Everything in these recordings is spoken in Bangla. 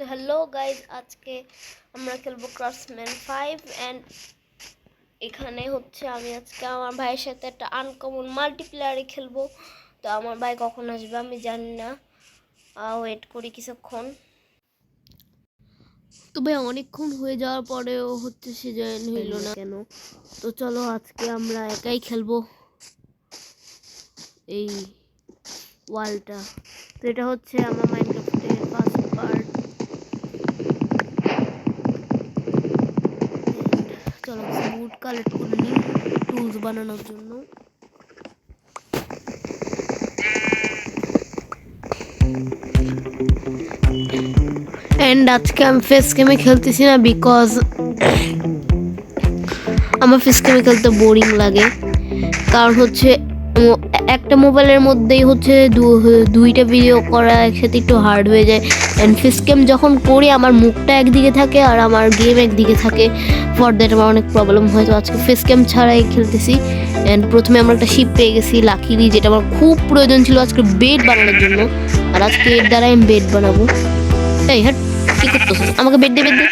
তো হ্যালো গাইজ, আজকে আমরা খেলবো ক্রাফটসম্যান 5 অ্যান্ড এখানে হচ্ছে আমি আজকে আমার ভাইয়ের সাথে একটা আনকমন মাল্টিপ্লেয়ারে খেলবো। তো আমার ভাই কখন আসবে আমি জানি না, ওয়েট করি কিছুক্ষণ। তো ভাই অনেকক্ষণ হয়ে যাওয়ার পরেও হচ্ছে সে জয়েন হইল না কেন। তো চলো আজকে আমরা একাই খেলবো এই ওয়ালটা। তো এটা হচ্ছে আমার মাইনক্রাফটের ফার্স্ট পার্ট। চলো উড কালেক্ট করে নিই টুলস বানানোর জন্য। এন্ড আজকে আমি ফেস গেমে খেলতেছি না বিকজ আমার ফেস গেমে খেলতে বোরিং লাগে। কারণ হচ্ছে একটা মোবাইলের মধ্যেই হচ্ছে দুইটা ভিডিও করা একসাথে একটু হার্ড হয়ে যায়। অ্যান্ড ফেস গেম যখন করি আমার মুখটা একদিকে থাকে আর আমার গেম একদিকে থাকে, ফর দ্যাট আমার অনেক প্রবলেম হয়। তো আজকে ফেস গেম ছাড়াই খেলতেছি। অ্যান্ড প্রথমে আমরা একটা শিপ পেয়ে গেছি লাকিলি, যেটা আমার খুব প্রয়োজন ছিল আজকে বেড বানানোর জন্য। আর আজকে এর দ্বারাই আমি বেড বানাবো। এই হ্যাঁ, কি করতেছিস? আমাকে বেড দে, বেড দে।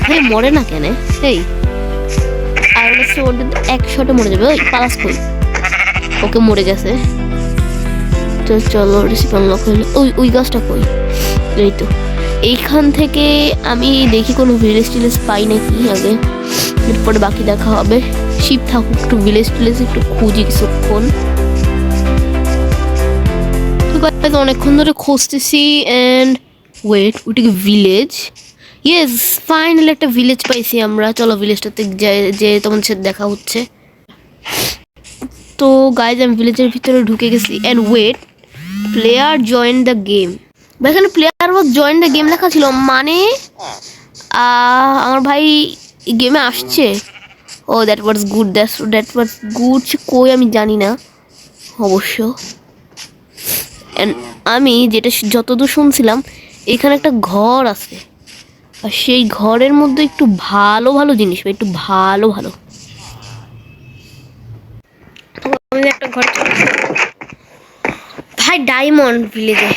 হ্যাঁ, মরে না কেন? এই আর এক শটে মরে যাবে। ওই পালাস কই? ওকে মরে গেছে। তো চলো রেসিপি আনলক হইলো। ওই গাছটা কই? এই তো এইখান থেকে আমি দেখি কোনো ভিলেজ টিলেজ পাই নাকি আগে, এরপরে বাকি দেখা হবে। শিপ থাকুক, একটু ভিলেজ টিলেজ একটু খুঁজি কিছুক্ষণ। তো অনেকক্ষণ ধরে খুঁজতেছি অ্যান্ড ওয়েট, ওইটাকে ভিলেজ। ইয়েস, ফাইনালি একটা ভিলেজ পাইছি আমরা। চলো ভিলেজটাতে যে তোমার সাথে দেখা হচ্ছে। তো গাইজ আমি ভিলেজের ভিতরে ঢুকে গেছি and wait, player join the game. এখানে player was join the game লেখা ছিল, মানে আমার ভাই গেমে আসছে। ও that was good, that was good. কই আমি জানি না অবশ্য। আমি যেটা যতদূর শুনছিলাম এখানে একটা ঘর আছে, আর সেই ঘরের মধ্যে একটু ভালো ভালো জিনিস পাই, একটু ভালো ভালো। একটা ঘর ভাই ডায়মন্ড ভিলেজে,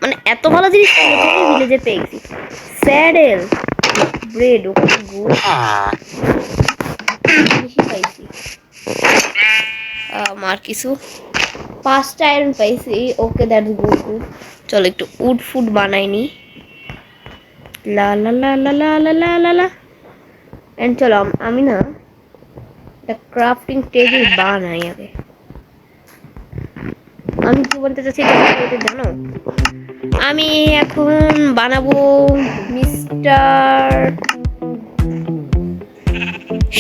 মানে এত ভালো জিনিস ভিলেজে পেয়ে গেছি। স্যাডেল, ব্রেড, ওখানে গুড জিনিসই পাইছি। আর কিছু 5টা আয়রন পাইছি। ওকে, দ্যাটস গুড গুড। চলো একটু উড ফুড বানাইনি। লা লা লা লা লা লা লা লা লা। এন্ড চলো আমি না একটা ক্রাফটিং টেবিল বানাই আগে। আমি কি বলতে চাচ্ছি জানো? আমি এখন বানাবো মিস্টার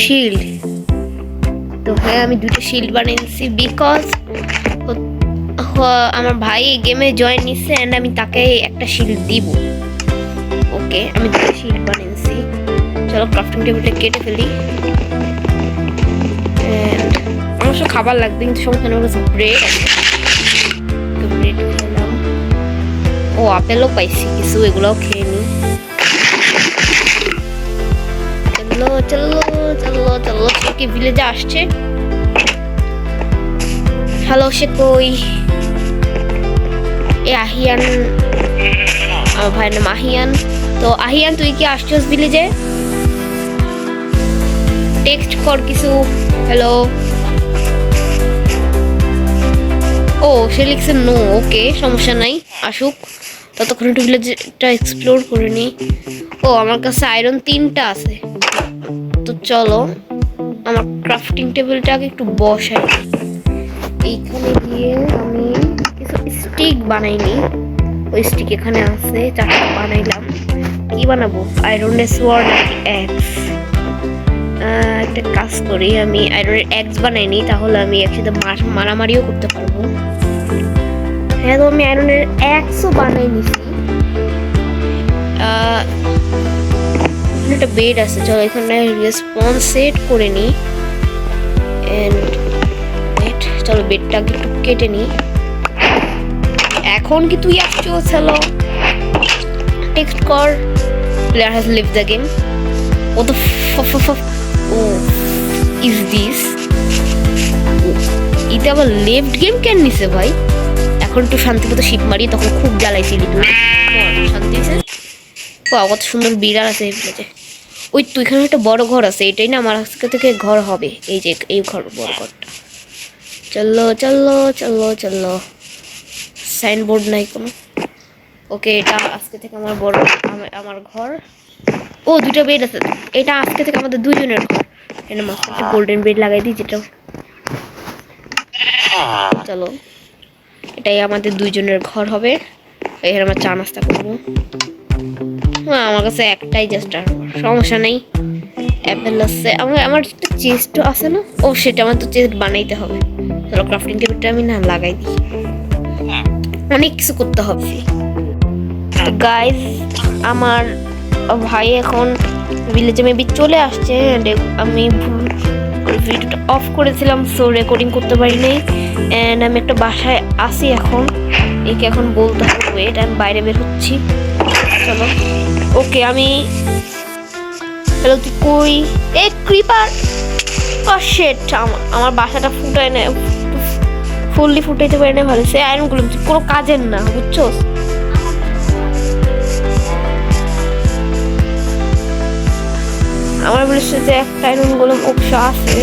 শিল্ড। তো হ্যাঁ, আমি 2টা শিল্ড বানিয়েছি বিকজ আমার ভাই গেমে জয়েন নিচ্ছে অ্যান্ড আমি তাকে একটা শিল্ড দিব। ওকে, আমি 2টা শিল্ড বানিয়েছি। চলো ক্রাফটিং টেবিলটা কেটে ফেলি। অবশ্য খাবার লাগবে, কিন্তু সমস্যা নেই, ব্রেড আছে। তো ব্রেড খেলাম। ও আপেলও পাইছি কিছু, এগুলোও খেয়ে নিই। চলো চলো চলো চলো, কি ভিলেজে আসছে? হ্যালো, সে কই? এ আহিয়ান, আমার ভাইয়ের নাম আহিয়ান। তো আহিয়ান, তুই কি আসছিস ভিলেজে? টেক্সট কর কিছু। হ্যালো। ও সে লিখছে নো। ওকে, সমস্যা নাই, আসুক। ততক্ষণ একটু ভিলেজটা এক্সপ্লোর করে নি। ও আমার কাছে আয়রন 3টা আছে। তো চলো আমার ক্রাফটিং টেবিলটাকে একটু বসাই। এইখানে গিয়ে আমি কিছু স্টিক বানাইনি। ওই স্টিক এখানে আছে, 4টা বানাইলাম। কি বানাবো? আয়রনের সোয়ার্ড নাকি অ্যাক্স? একটা কাজ করি, আমি আয়রনের অ্যাক্স বানাইনি, তাহলে আমি একসাথে মারামারিও করতে পারবো। হ্যাঁ, তো আমি আয়রনের অ্যাক্সও বানাই নিছি। একটা বেড আছে, চলো এখানে রেসপন্স সেট করে নিই। চলো বেডটাকে একটু কেটে নিই। এখন কি তুই আসছিস? হ্যালো, টেক্সট কর। Player has leave the game. ও তো ও ইজ দিস? এটা আবার লেফট গেম কেন নিছে ভাই? এখন একটু শান্তি মতো শিপ মারি, তখন খুব জ্বালাইছিলি তুই। শান্তি আছে। কত সুন্দর বিড়াল আছে এই ভিলেজে। ওই তো এখানে একটা বড় ঘর আছে, এটাই না আমার আজকে থেকে ঘর হবে। এই যে এই ঘর, বড় ঘরটা। চলো চলো চলো চলো। সাইনবোর্ড নাই কোনো। ওকে, এটা আজকে থেকে আমার বড় আমার ঘর। ও দুটো বেড আছে, এটা আজকে থেকে আমাদের দুজনের ঘর। এটা মাস্টার একটা গোল্ডেন বেড লাগাই দিই, যেটা চলো এটাই আমাদের দুইজনের ঘর হবে। এখানে আমরা চা নাস্তা করবো। হ্যাঁ, আমার কাছে একটাই জাস্ট, আর সমস্যা নেই। অ্যাপেল আছে, আমার একটা চেস্ট আছে না, ও সেটা আমার তো চেস্ট বানাইতে হবে। চলো ক্রাফটিং টেবিলটা আমি না লাগাই দিই, অনেক কিছু করতে হবে। তো গাইজ, আমার ভাই এখন ভিলেজে মেবি চলে আসছে। আমি ভিডিওটা অফ করেছিলাম, সো রেকর্ডিং করতে পারি নাই। অ্যান্ড আমি একটা বাসায় আসি এখন, একে এখন বলতে হবে ওয়েট, আমি বাইরে বের হচ্ছি। চলো ওকে, আমি হ্যালো তুই কই? এ ক্রিপার, ও শিট, আমার বাসাটা ফুটায় না, ফুললি ফুটাইতে পারি না ভালো। সে আয়রনগুলো কোনো কাজের না, বুঝছো? আমার বলেছে যে একটা আয়রন গোলম অবশ্য আছে।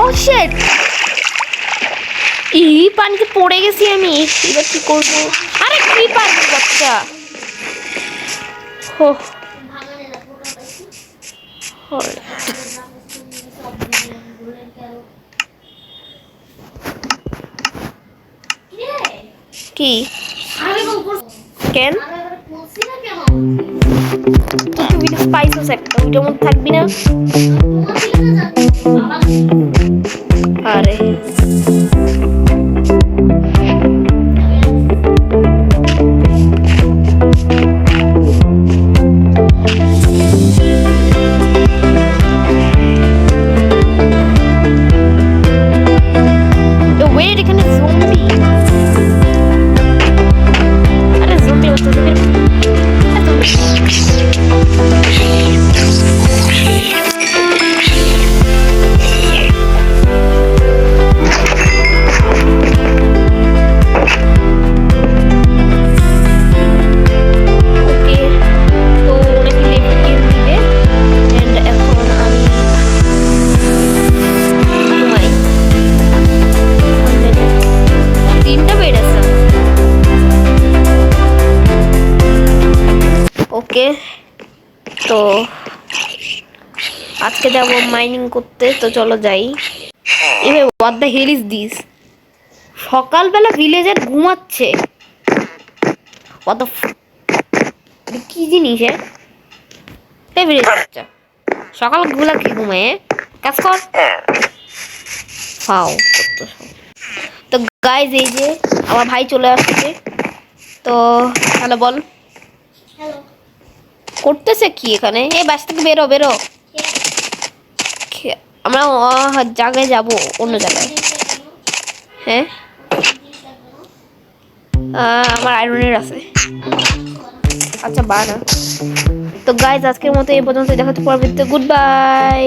ও শিট, পানিতে পড়ে গেছি আমি, এবার কি করবো? আরে ক্রিপার বাচ্চা, হো কি কেন তুই স্পাইসেস একটা ওইটার মধ্যে থাকবি না? আরে এখানে জম্বি, আরে জম্বি হচ্ছে ওকে। তো আজকে যাবো মাইনিং করতে, তো চলো যাই। এবার what the hell is this? সকালবেলা ভিলেজার ঘুমাচ্ছে, কি জিনিস? ভিলেজার সকাল ঘুলা কি ঘুমায়? কাজ কর, ফাও। তো গাইজ, এই যে আমার ভাই চলে আসছে। তো হ্যালো বল, করতেছে কি এখানে? এই বাস থেকে বেরো বেরো, আমরা জায়গায় যাব, অন্য জায়গায়। হ্যাঁ, আমার আয়রনের আছে। আচ্ছা বানা। তো গাইজ, আজকের মতো এই পর্যন্ত, দেখা হচ্ছে পরবর্তীতে। Good bye.